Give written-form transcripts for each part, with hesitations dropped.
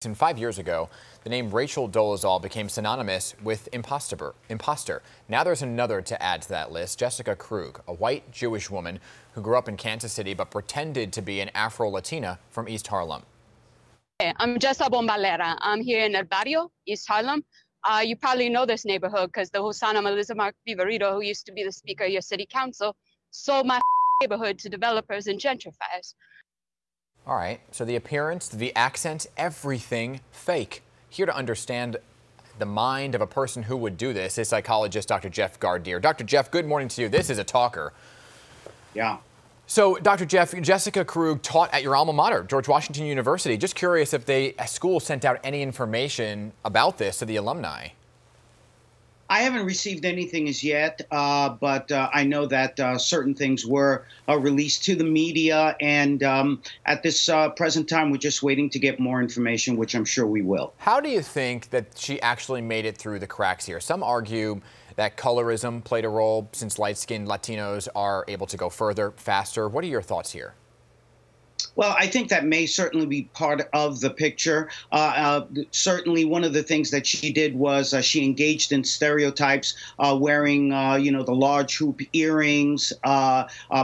And 5 years ago, the name Rachel Dolezal became synonymous with imposter. Now there's another to add to that list, Jessica Krug, a white Jewish woman who grew up in Kansas City but pretended to be an Afro-Latina from East Harlem. Hey, I'm Jessa Bombalera. I'm here in El Barrio, East Harlem. You probably know this neighborhood because the Hosanna Melissa Mark Viverito, who used to be the speaker of your city council, sold my neighborhood to developers and gentrifiers. All right, so the appearance, the accent, everything fake. Here to understand the mind of a person who would do this is psychologist Dr. Jeff Gardere. Dr. Jeff, good morning to you. This is a talker. Yeah. So, Dr. Jeff, Jessica Krug taught at your alma mater, George Washington University. Just curious if a school sent out any information about this to the alumni. I haven't received anything as yet, but I know that certain things were released to the media, and at this present time, we're just waiting to get more information, which I'm sure we will. How do you think that she actually made it through the cracks here? Some argue that colorism played a role since light-skinned Latinos are able to go further, faster. What are your thoughts here? Well, I think that may certainly be part of the picture. Certainly, one of the things that she did was she engaged in stereotypes, wearing, the large hoop earrings,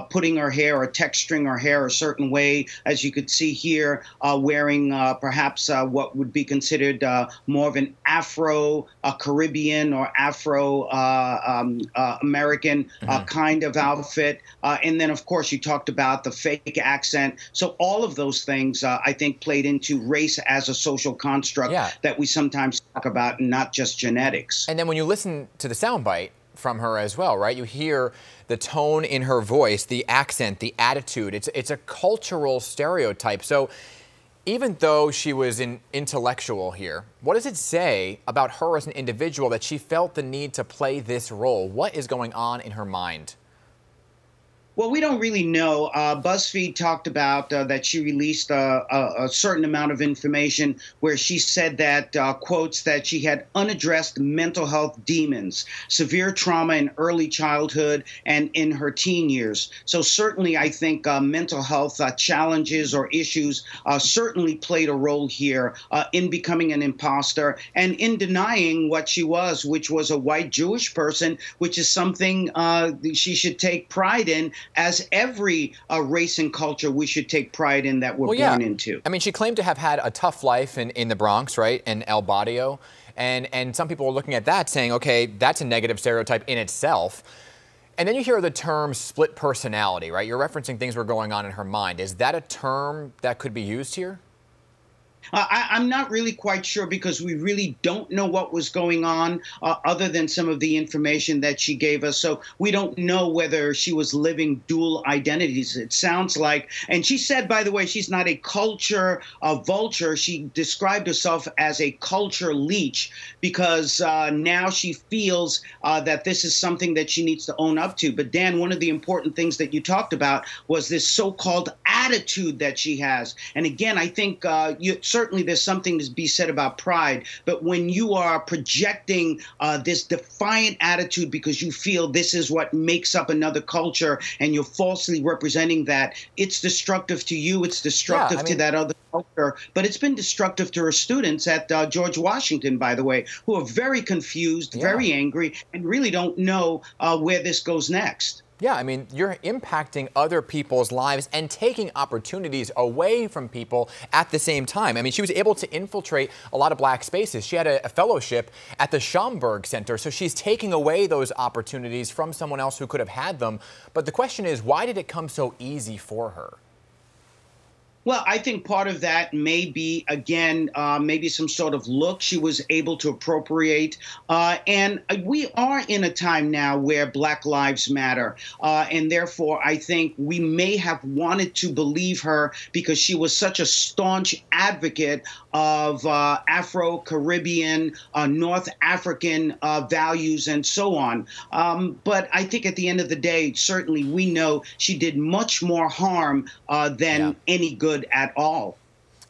putting her hair or texturing her hair a certain way, as you could see here, wearing perhaps what would be considered more of an Afro-Caribbean or Afro-American kind of outfit. And then, of course, you talked about the fake accent. So all of those things, I think, played into race as a social construct that we sometimes talk about, and not just genetics. And then when you listen to the soundbite from her as well, right, you hear the tone in her voice, the accent, the attitude. It's a cultural stereotype. So even though she was an intellectual here, what does it say about her as an individual that she felt the need to play this role? What is going on in her mind? Well, we don't really know. BuzzFeed talked about that she released a certain amount of information where she said that, quotes, that she had unaddressed mental health demons, severe trauma in early childhood and in her teen years. So certainly I think mental health challenges or issues certainly played a role here in becoming an imposter and in denying what she was, which was a white Jewish person, which is something she should take pride in. As every race and culture, we should take pride in that we're born into. I mean, she claimed to have had a tough life in the Bronx, right, in El Barrio. And some people are looking at that saying, okay, that's a negative stereotype in itself. And then you hear the term split personality, right? You're referencing things were going on in her mind. Is that a term that could be used here? I'm not really quite sure because we really don't know what was going on other than some of the information that she gave us. So we don't know whether she was living dual identities. It sounds like, and she said, by the way, she's not a culture vulture. She described herself as a culture leech because now she feels that this is something that she needs to own up to. But Dan, one of the important things that you talked about was this so-called attitude that she has. And again, I think certainly there's something to be said about pride, but when you are projecting this defiant attitude because you feel this is what makes up another culture and you're falsely representing that, it's destructive to you, it's destructive to that other culture, but it's been destructive to her students at George Washington, by the way, who are very confused, very angry, and really don't know where this goes next. Yeah, I mean, you're impacting other people's lives and taking opportunities away from people at the same time. I mean, she was able to infiltrate a lot of black spaces. She had a fellowship at the Schomburg Center, so she's taking away those opportunities from someone else who could have had them. But the question is, why did it come so easy for her? Well, I think part of that may be, again, maybe some sort of look she was able to appropriate. And we are in a time now where Black Lives Matter. And therefore, I think we may have wanted to believe her because she was such a staunch advocate of Afro-Caribbean, North African values and so on. But I think at the end of the day, certainly we know she did much more harm than any good at all.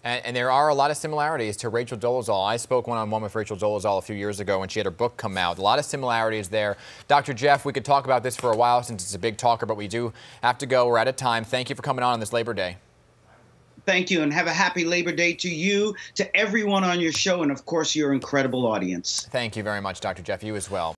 And there are a lot of similarities to Rachel Dolezal. I spoke one-on-one with Rachel Dolezal a few years ago when she had her book come out. A lot of similarities there. Dr. Jeff, we could talk about this for a while since it's a big talker, but we do have to go. We're out of time. Thank you for coming on this Labor Day. Thank you, and have a happy Labor Day to you, to everyone on your show, and of course, your incredible audience. Thank you very much, Dr. Jeff. You as well.